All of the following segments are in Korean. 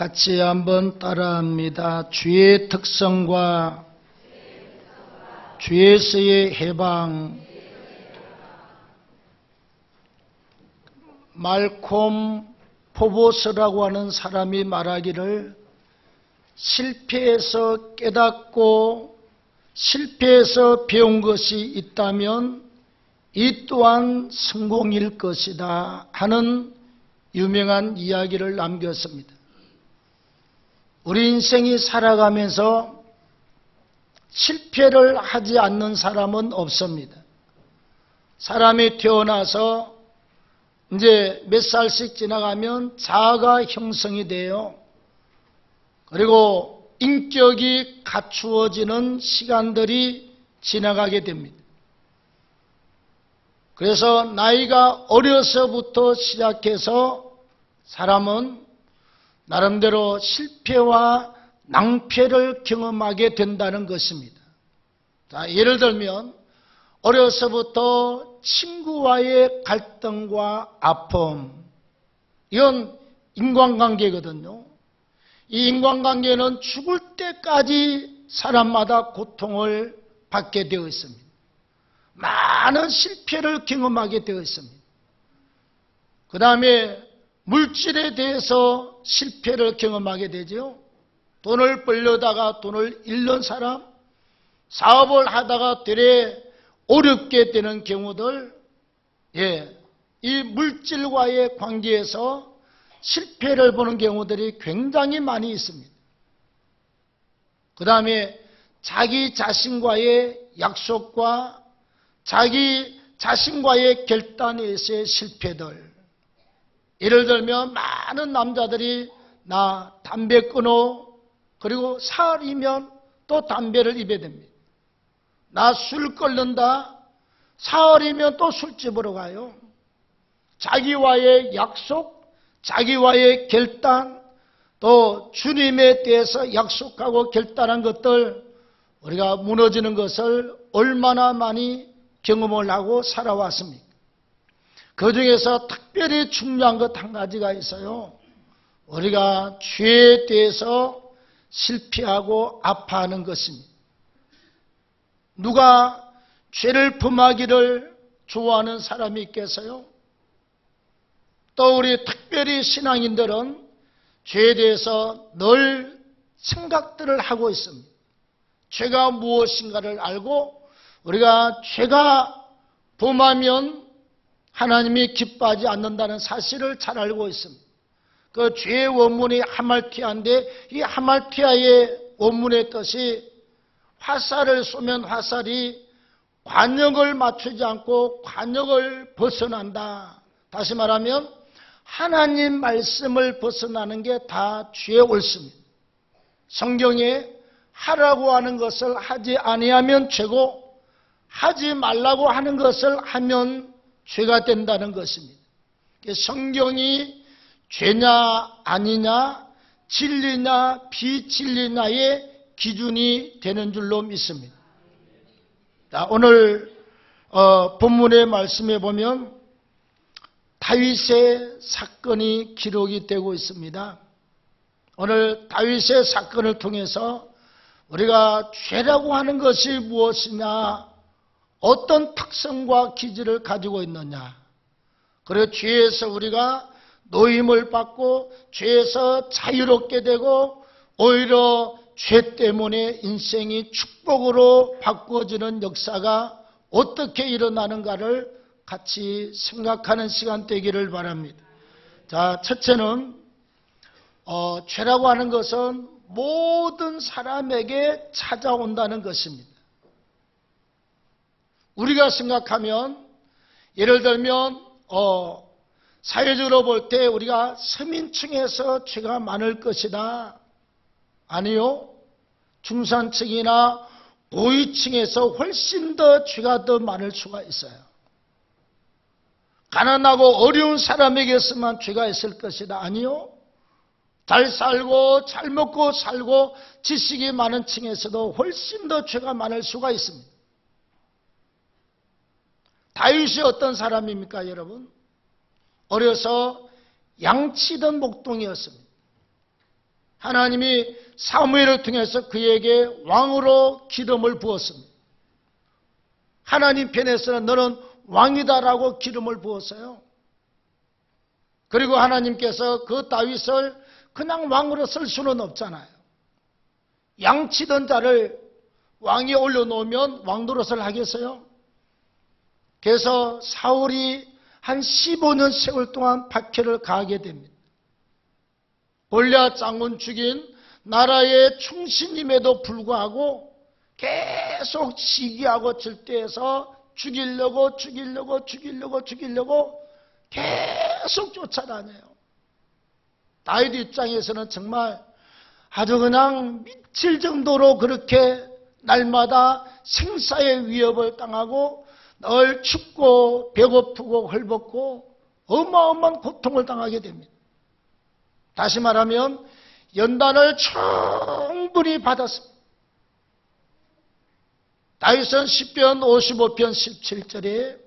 같이 한번 따라합니다. 주의 특성과 죄에서의 해방. 말콤 포보스라고 하는 사람이 말하기를 실패해서 깨닫고 실패해서 배운 것이 있다면 이 또한 성공일 것이다 하는 유명한 이야기를 남겼습니다. 우리 인생이 살아가면서 실패를 하지 않는 사람은 없습니다. 사람이 태어나서 이제 몇 살씩 지나가면 자아가 형성이 돼요. 그리고 인격이 갖추어지는 시간들이 지나가게 됩니다. 그래서 나이가 어려서부터 시작해서 사람은 나름대로 실패와 낭패를 경험하게 된다는 것입니다. 자, 예를 들면 어려서부터 친구와의 갈등과 아픔, 이건 인간관계거든요. 이 인간관계는 죽을 때까지 사람마다 고통을 받게 되어 있습니다. 많은 실패를 경험하게 되어 있습니다. 그 다음에 물질에 대해서 실패를 경험하게 되죠. 돈을 벌려다가 돈을 잃는 사람, 사업을 하다가 되레 어렵게 되는 경우들, 이 물질과의 관계에서 실패를 보는 경우들이 굉장히 많이 있습니다. 그 다음에 자기 자신과의 약속과 자기 자신과의 결단에서의 실패들. 예를 들면 많은 남자들이 나 담배 끊어, 그리고 사흘이면 또 담배를 입게 됩니다. 나 술 끊는다, 사흘이면 또 술집으로 가요. 자기와의 약속, 자기와의 결단, 또 주님에 대해서 약속하고 결단한 것들, 우리가 무너지는 것을 얼마나 많이 경험을 하고 살아왔습니까? 그 중에서 특별히 중요한 것 한 가지가 있어요. 우리가 죄에 대해서 실패하고 아파하는 것입니다. 누가 죄를 범하기를 좋아하는 사람이 있겠어요? 또 우리 특별히 신앙인들은 죄에 대해서 늘 생각들을 하고 있습니다. 죄가 무엇인가를 알고 우리가 죄가 범하면 하나님이 기뻐하지 않는다는 사실을 잘 알고 있습니다. 그 죄의 원문이 하말티아인데 이 하말티아의 원문의 뜻이 화살을 쏘면 화살이 관역을 맞추지 않고 관역을 벗어난다. 다시 말하면 하나님 말씀을 벗어나는 게 다 죄의 옳습니다. 성경에 하라고 하는 것을 하지 아니하면 죄고 하지 말라고 하는 것을 하면 죄가 된다는 것입니다. 성경이 죄냐 아니냐, 진리냐 비진리냐의 기준이 되는 줄로 믿습니다. 자, 오늘 본문의 말씀에 보면 다윗의 사건이 기록이 되고 있습니다. 오늘 다윗의 사건을 통해서 우리가 죄라고 하는 것이 무엇이냐, 어떤 특성과 기질을 가지고 있느냐, 그리고 죄에서 우리가 노임을 받고 죄에서 자유롭게 되고 오히려 죄 때문에 인생이 축복으로 바꾸어지는 역사가 어떻게 일어나는가를 같이 생각하는 시간 되기를 바랍니다. 자, 첫째는 죄라고 하는 것은 모든 사람에게 찾아온다는 것입니다. 우리가 생각하면 예를 들면 사회적으로 볼 때 우리가 서민층에서 죄가 많을 것이다. 아니요. 중산층이나 고위층에서 훨씬 더 죄가 더 많을 수가 있어요. 가난하고 어려운 사람에게서만 죄가 있을 것이다. 아니요. 잘 살고 잘 먹고 살고 지식이 많은 층에서도 훨씬 더 죄가 많을 수가 있습니다. 다윗이 어떤 사람입니까, 여러분? 어려서 양치던 목동이었습니다. 하나님이 사무엘을 통해서 그에게 왕으로 기름을 부었습니다. 하나님 편에서는 너는 왕이다라고 기름을 부었어요. 그리고 하나님께서 그 다윗을 그냥 왕으로 쓸 수는 없잖아요. 양치던 자를 왕에 올려놓으면 왕 노릇을 하겠어요? 그래서 사울이 한 15년 세월 동안 박해를 가하게 됩니다. 골리앗 장군 죽인 나라의 충신임에도 불구하고 계속 시기하고 질투해서 죽이려고 계속 쫓아다녀요. 다윗 입장에서는 정말 아주 그냥 미칠 정도로 그렇게 날마다 생사의 위협을 당하고 늘 춥고 배고프고 헐벗고 어마어마한 고통을 당하게 됩니다. 다시 말하면 연단을 충분히 받았습니다. 다윗은 시편 55편 17절에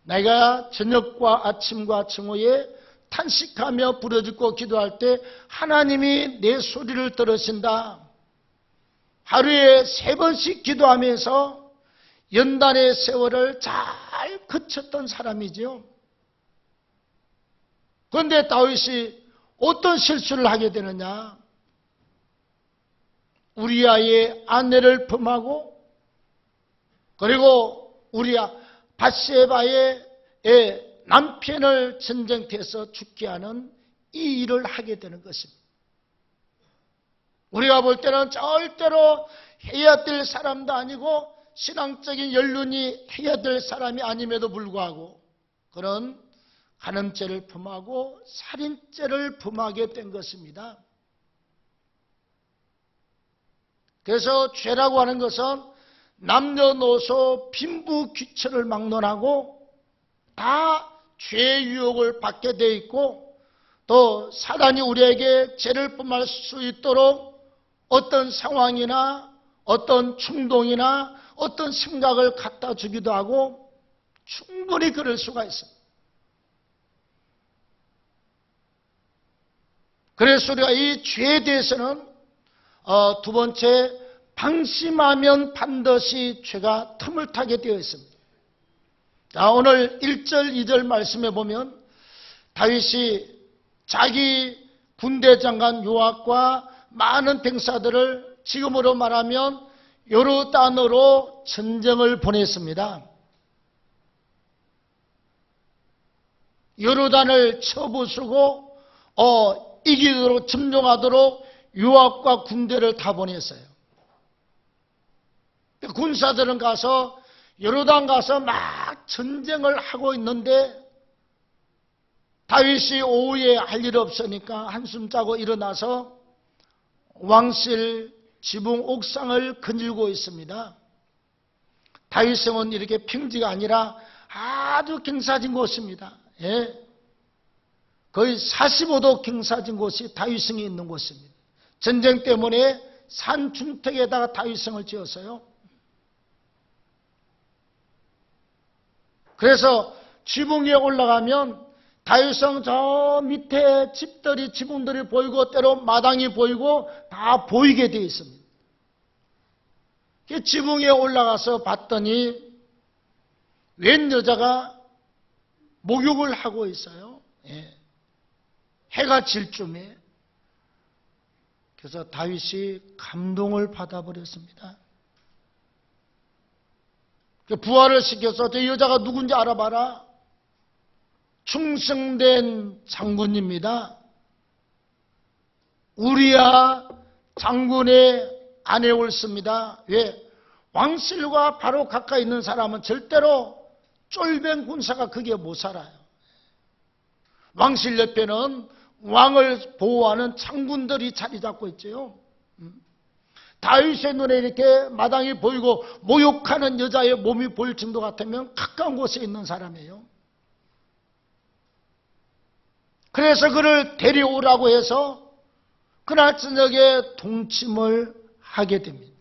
내가 저녁과 아침과 정오에 탄식하며 부르짖고 기도할 때 하나님이 내 소리를 들으신다. 하루에 3번씩 기도하면서 연단의 세월을 잘 그쳤던 사람이지요. 그런데 다윗이 어떤 실수를 하게 되느냐? 우리아의 아내를 범하고 그리고 우리아 밧세바의 남편을 전쟁터에서 죽게 하는 이 일을 하게 되는 것입니다. 우리가 볼 때는 절대로 해야 될 사람도 아니고 신앙적인 연륜이 해야 될 사람이 아님에도 불구하고 그런 간음죄를 범하고 살인죄를 범하게 된 것입니다. 그래서 죄라고 하는 것은 남녀노소 빈부귀천을 막론하고 다 죄의 유혹을 받게 되어 있고 또 사단이 우리에게 죄를 범할 수 있도록 어떤 상황이나 어떤 충동이나 어떤 생각을 갖다 주기도 하고 충분히 그럴 수가 있습니다. 그래서 우리가 이 죄에 대해서는 두 번째, 방심하면 반드시 죄가 틈을 타게 되어 있습니다. 자, 오늘 1절, 2절 말씀에 보면 다윗이 자기 군대 장관 요압과 많은 병사들을 지금으로 말하면 요르단으로 전쟁을 보냈습니다. 요르단을 쳐부수고 이기도록 점령하도록 요압과 군대를 다 보냈어요. 군사들은 가서 요르단 가서 막 전쟁을 하고 있는데 다윗이 오후에 할 일 없으니까 한숨 자고 일어나서 왕실 지붕 옥상을 거닐고 있습니다. 다윗성은 이렇게 평지가 아니라 아주 경사진 곳입니다. 거의 45도 경사진 곳이 다윗성이 있는 곳입니다. 전쟁 때문에 산 중턱에다가 다윗성을 지었어요. 그래서 지붕 위에 올라가면 다윗성 저 밑에 집들이 지붕들이 보이고 때로 마당이 보이고 다 보이게 되어 있습니다. 지붕 위에 올라가서 봤더니 웬 여자가 목욕을 하고 있어요. 해가 질 쯤에. 그래서 다윗이 감동을 받아버렸습니다. 부하를 시켜서 저 여자가 누군지 알아봐라. 충성된 장군입니다. 우리아 장군의 아내 옳습니다. 왜? 왕실과 바로 가까이 있는 사람은 절대로 쫄병 군사가 거기에 못 살아요. 왕실 옆에는 왕을 보호하는 장군들이 자리 잡고 있죠. 다윗의 눈에 이렇게 마당이 보이고 모욕하는 여자의 몸이 보일 정도 같으면 가까운 곳에 있는 사람이에요. 그래서 그를 데려오라고 해서 그날 저녁에 동침을 하게 됩니다.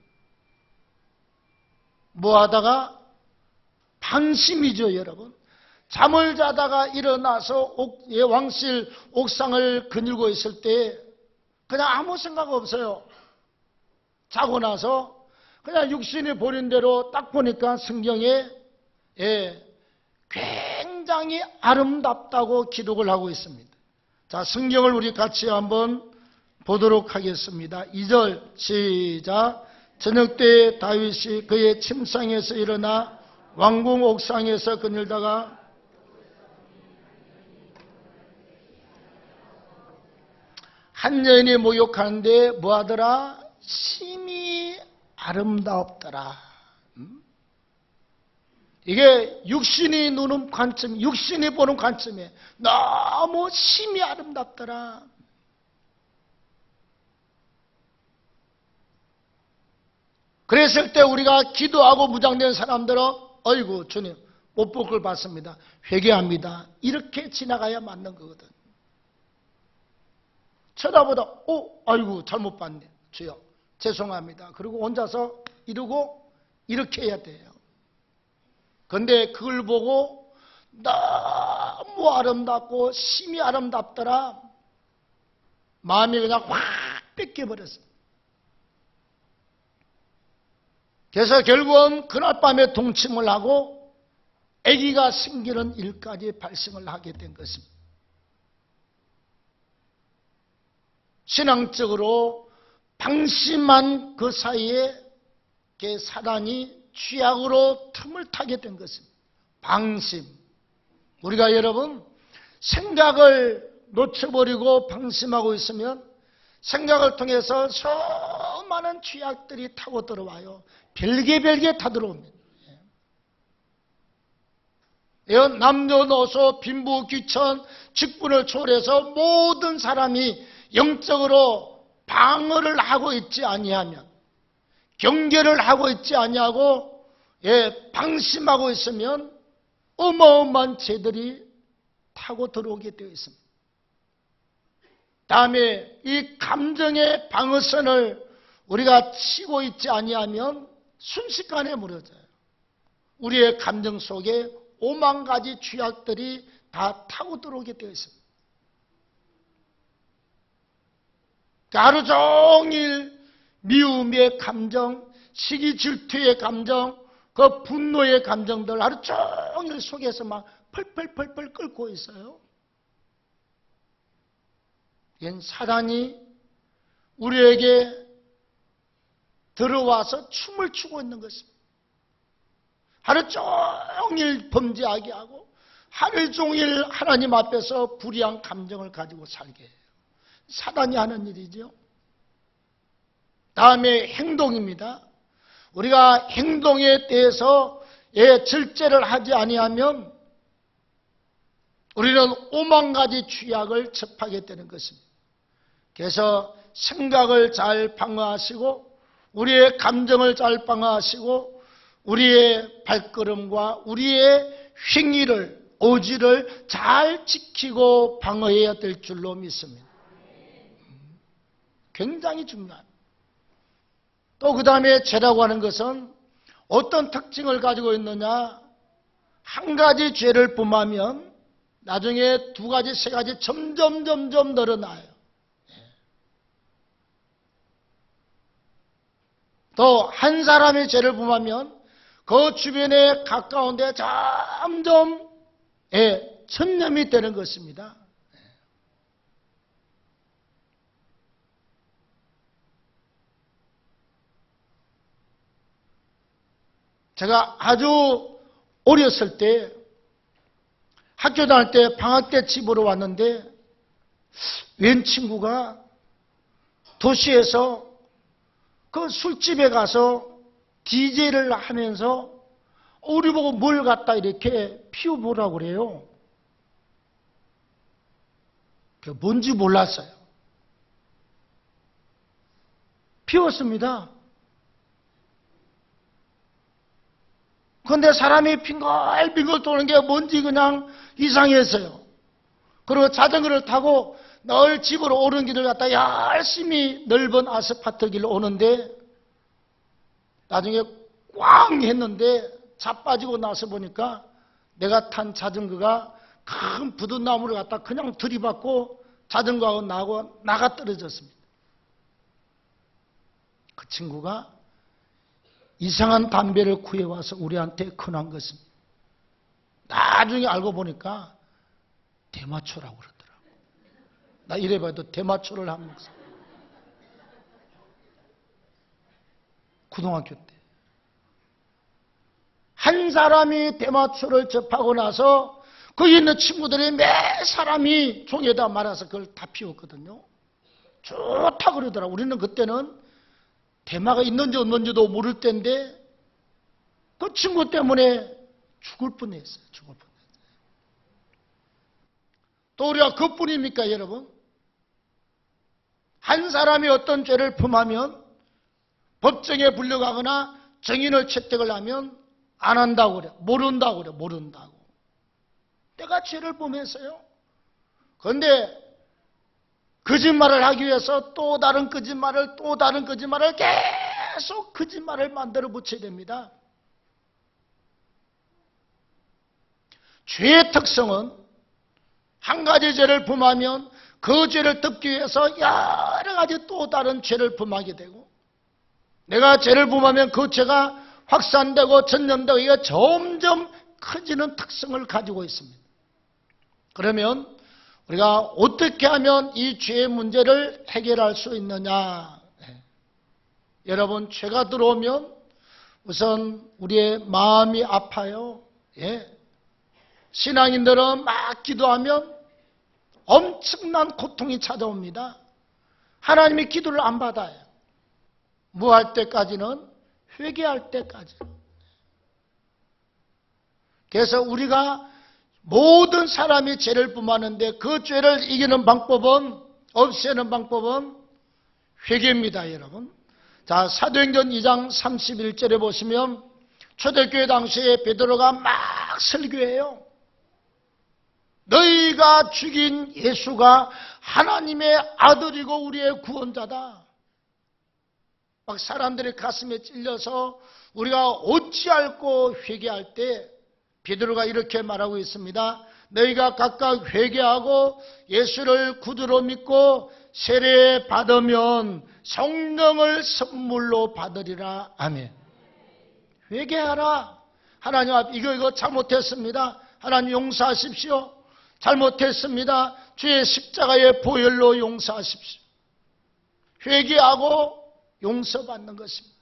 뭐 하다가? 방심이죠, 여러분. 잠을 자다가 일어나서 왕실 옥상을 거닐고 있을 때 그냥 아무 생각 없어요. 자고 나서 그냥 육신이 보는 대로 딱 보니까 성경에 굉장히 아름답다고 기록을 하고 있습니다. 자, 성경을 우리 같이 한번 보도록 하겠습니다. 2절 시작. 저녁 때 다윗이 그의 침상에서 일어나 왕궁 옥상에서 거닐다가 한 여인이 목욕하는데 뭐하더라? 심히 아름다웠더라. 이게 육신이 보는 관점, 육신이 보는 관점에 너무 심히 아름답더라. 그랬을 때 우리가 기도하고 무장된 사람들은 어이구 주님 못 볼 걸 봤습니다. 회개합니다. 이렇게 지나가야 맞는 거거든. 쳐다보다 아이고 잘못 봤네. 주여 죄송합니다. 그리고 혼자서 이러고 이렇게 해야 돼요. 그런데 그걸 보고 너무 아름답고 심히 아름답더라. 마음이 그냥 확 뺏겨버렸어요. 그래서 결국은 그날 밤에 동침을 하고 아기가 생기는 일까지 발생을 하게 된 것입니다. 신앙적으로 방심한 그 사이에 사단이 취약으로 틈을 타게 된 것입니다. 방심. 우리가 여러분 생각을 놓쳐버리고 방심하고 있으면 생각을 통해서 수많은 취약들이 타고 들어와요. 별개 타 들어옵니다. 남녀노소 빈부 귀천 직분을 초월해서 모든 사람이 영적으로 방어를 하고 있지 아니하면, 경계를 하고 있지 아니하고 방심하고 있으면 어마어마한 죄들이 타고 들어오게 되어 있습니다. 다음에 이 감정의 방어선을 우리가 치고 있지 아니하면 순식간에 무너져요. 우리의 감정 속에 5만 가지 죄악들이 다 타고 들어오게 되어 있습니다. 하루 종일 미움의 감정, 시기 질투의 감정, 그 분노의 감정들 하루 종일 속에서 막 펄펄펄펄 끓고 있어요. 이건 사단이 우리에게 들어와서 춤을 추고 있는 것입니다. 하루 종일 범죄하게 하고 하루 종일 하나님 앞에서 불의한 감정을 가지고 살게 해요. 사단이 하는 일이죠. 다음에 행동입니다. 우리가 행동에 대해서 절제를 하지 아니하면 우리는 5만 가지 죄악을 접하게 되는 것입니다. 그래서 생각을 잘 방어하시고 우리의 감정을 잘 방어하시고 우리의 발걸음과 우리의 행위를, 오지를 잘 지키고 방어해야 될 줄로 믿습니다. 굉장히 중요합니다. 또 그 다음에 죄라고 하는 것은 어떤 특징을 가지고 있느냐? 한 가지 죄를 범하면 나중에 두 가지, 세 가지 점점 늘어나요. 또 한 사람이 죄를 범하면 그 주변에 가까운데 점점 전염이 되는 것입니다. 제가 아주 어렸을 때 학교 다닐 때 방학 때 집으로 왔는데 웬 친구가 도시에서 그 술집에 가서 DJ를 하면서 우리 보고 뭘 갖다 이렇게 피워보라고 그래요. 그게 뭔지 몰랐어요. 피웠습니다. 그런데 사람이 빙글빙글 도는 게 뭔지 그냥 이상했어요. 그리고 자전거를 타고 늘 집으로 오는 길을 갖다 열심히 넓은 아스팔트 길을 오는데 나중에 꽝 했는데 자빠지고 나서 보니까 내가 탄 자전거가 큰 부둣나무를 갖다 그냥 들이받고 자전거하고 나가 떨어졌습니다. 그 친구가 이상한 담배를 구해와서 우리한테 권한 것입니다. 나중에 알고 보니까 대마초라고 그러더라고. 나 이래봐도 대마초를 한 목사. 고등학교 때. 한 사람이 대마초를 접하고 나서 거기 있는 친구들이 매 사람이 종에다 말아서 그걸 다 피웠거든요. 좋다 그러더라고. 우리는 그때는 대마가 있는지 없는지도 모를 때인데 그 친구 때문에 죽을 뻔했어요. 죽을 뻔했어요. 또 우리가 그뿐입니까, 여러분? 한 사람이 어떤 죄를 범하면 법정에 불려가거나 정인을 채택을 하면 안 한다고 그래. 모른다고 그래. 모른다고. 내가 죄를 범했어요. 그런데 거짓말을 하기 위해서 또 다른 거짓말을 계속 거짓말을 만들어 붙여야 됩니다. 죄의 특성은 한 가지 죄를 범하면 그 죄를 덮기 위해서 여러 가지 또 다른 죄를 범하게 되고, 내가 죄를 범하면 그 죄가 확산되고 전염되고 이게 점점 커지는 특성을 가지고 있습니다. 그러면 우리가 어떻게 하면 이 죄의 문제를 해결할 수 있느냐? 여러분, 죄가 들어오면 우선 우리의 마음이 아파요. 신앙인들은 막 기도하면 엄청난 고통이 찾아옵니다. 하나님이 기도를 안 받아요. 뭐 할 때까지는? 회개할 때까지. 그래서 우리가 모든 사람이 죄를 범하는데 그 죄를 이기는 방법은, 없애는 방법은 회개입니다, 여러분. 자, 사도행전 2장 31절에 보시면 초대교회 당시에 베드로가 막 설교해요. 너희가 죽인 예수가 하나님의 아들이고 우리의 구원자다. 막 사람들의 가슴에 찔려서 우리가 어찌할꼬 회개할 때 베드로가 이렇게 말하고 있습니다. 너희가 각각 회개하고 예수를 구주로 믿고 세례 받으면 성령을 선물로 받으리라. 아멘. 회개하라. 하나님 앞에 이거 잘못했습니다. 하나님 용서하십시오. 잘못했습니다. 주의 십자가의 보혈로 용서하십시오. 회개하고 용서받는 것입니다.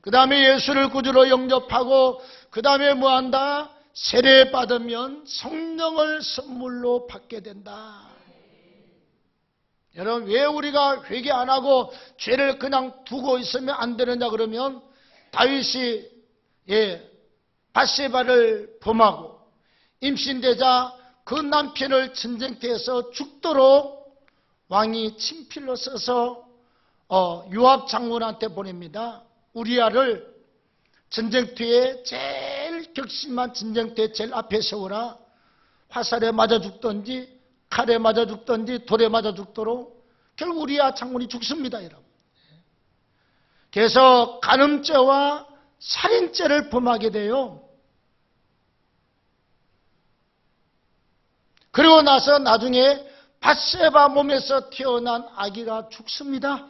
그 다음에 예수를 구주로 영접하고 그 다음에 뭐한다? 세례 받으면 성령을 선물로 받게 된다. 여러분, 왜 우리가 회개 안 하고 죄를 그냥 두고 있으면 안 되느냐 그러면, 다윗이 밧세바를 범하고 임신되자 그 남편을 전쟁터에서 죽도록 왕이 친필로 써서 요압 장군한테 보냅니다. 우리아를 전쟁터에 제일 격심한 전쟁터에 제일 앞에 세우라. 화살에 맞아 죽든지 칼에 맞아 죽든지 돌에 맞아 죽도록. 결국 우리아 장군이 죽습니다, 여러분. 그래서 간음죄와 살인죄를 범하게 돼요. 그리고 나서 나중에 밧세바 몸에서 태어난 아기가 죽습니다.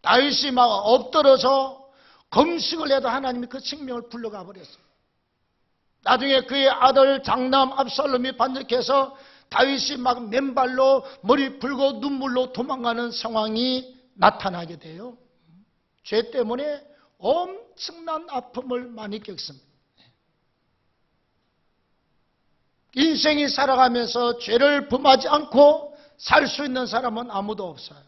다윗이 막 엎드려서 금식을 해도 하나님이 그 생명을 불러가 버렸어요. 나중에 그의 아들 장남 압살롬이 반역해서 다윗이 막 맨발로 머리 풀고 눈물로 도망가는 상황이 나타나게 돼요. 죄 때문에 엄청난 아픔을 많이 겪습니다. 인생이 살아가면서 죄를 범하지 않고 살 수 있는 사람은 아무도 없어요.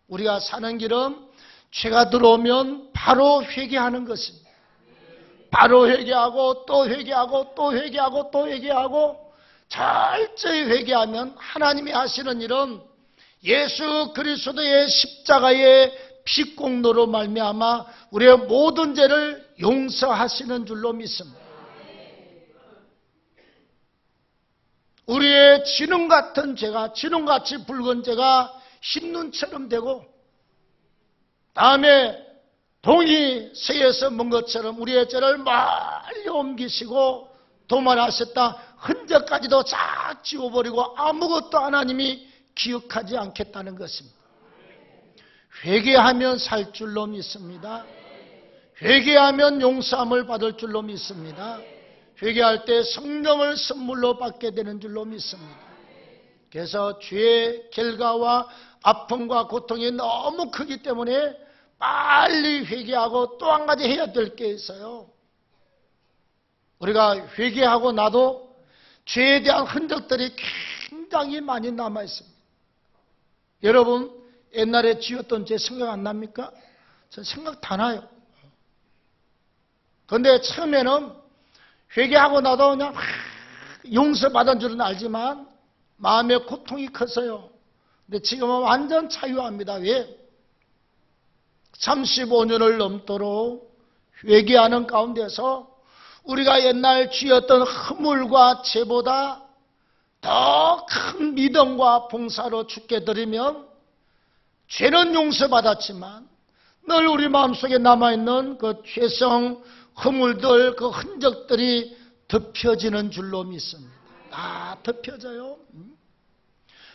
우리가 사는 길은 죄가 들어오면 바로 회개하는 것입니다. 바로 회개하고 또 회개하고 또 회개하고 또 회개하고 철저히 회개하면 하나님이 하시는 일은 예수 그리스도의 십자가의 피공로로 말미암아 우리의 모든 죄를 용서하시는 줄로 믿습니다. 우리의 진흙 같은 죄가, 진흙같이 붉은 죄가 흰눈처럼 되고, 다음에 동이 새에서 먼 것처럼 우리의 죄를 멀리 옮기시고 도말하셨다. 흔적까지도 싹 지워버리고 아무것도 하나님이 기억하지 않겠다는 것입니다. 회개하면 살 줄로 믿습니다. 회개하면 용서함을 받을 줄로 믿습니다. 회개할 때 성령을 선물로 받게 되는 줄로 믿습니다. 그래서 죄의 결과와 아픔과 고통이 너무 크기 때문에 빨리 회개하고 또 한 가지 해야 될 게 있어요. 우리가 회개하고 나도 죄에 대한 흔적들이 굉장히 많이 남아 있습니다. 여러분 옛날에 지었던 죄 생각 안 납니까? 전 생각 다 나요. 그런데 처음에는 회개하고 나도 그냥 용서받은 줄은 알지만 마음의 고통이 컸어요. 근데 지금은 완전 자유합니다. 왜? 35년을 넘도록 회개하는 가운데서 우리가 옛날 지었던 허물과 죄보다 더 큰 믿음과 봉사로 주께 드리면 죄는 용서받았지만 늘 우리 마음속에 남아있는 그 죄성, 허물들, 그 흔적들이 덮여지는 줄로 믿습니다. 다 덮여져요.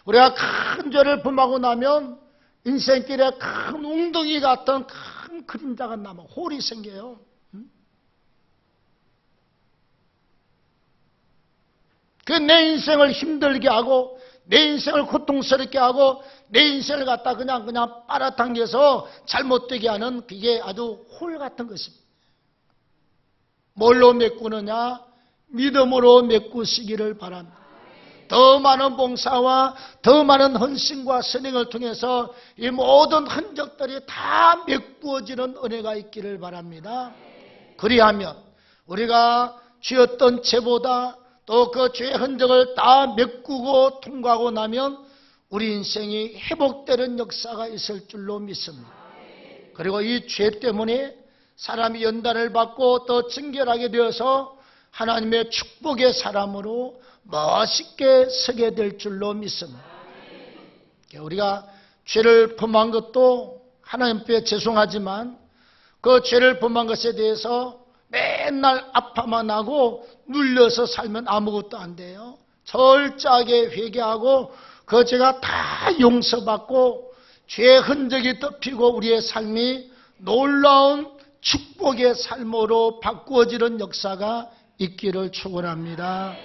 우리가 큰 죄를 범하고 나면 인생길에 큰 웅덩이 같은 큰 그림자가 남아 홀이 생겨요. 그 내 인생을 힘들게 하고 내 인생을 고통스럽게 하고 내 인생을 갖다 그냥 빨아당겨서 잘못되게 하는 그게 아주 홀 같은 것입니다. 뭘로 메꾸느냐? 믿음으로 메꾸시기를 바랍니다. 더 많은 봉사와 더 많은 헌신과 선행을 통해서 이 모든 흔적들이 다 메꾸어지는 은혜가 있기를 바랍니다. 그리하면 우리가 지었던 죄보다 또 그 죄의 흔적을 다 메꾸고 통과하고 나면 우리 인생이 회복되는 역사가 있을 줄로 믿습니다. 그리고 이 죄 때문에 사람이 연단을 받고 또 정결하게 되어서 하나님의 축복의 사람으로 멋있게 서게 될 줄로 믿습니다. 우리가 죄를 범한 것도 하나님 앞에 죄송하지만 그 죄를 범한 것에 대해서 맨날 아파만 하고 눌려서 살면 아무것도 안 돼요. 철저하게 회개하고 그 죄가 다 용서받고 죄의 흔적이 덮이고 우리의 삶이 놀라운 축복의 삶으로 바꾸어지는 역사가 있기를 축원합니다.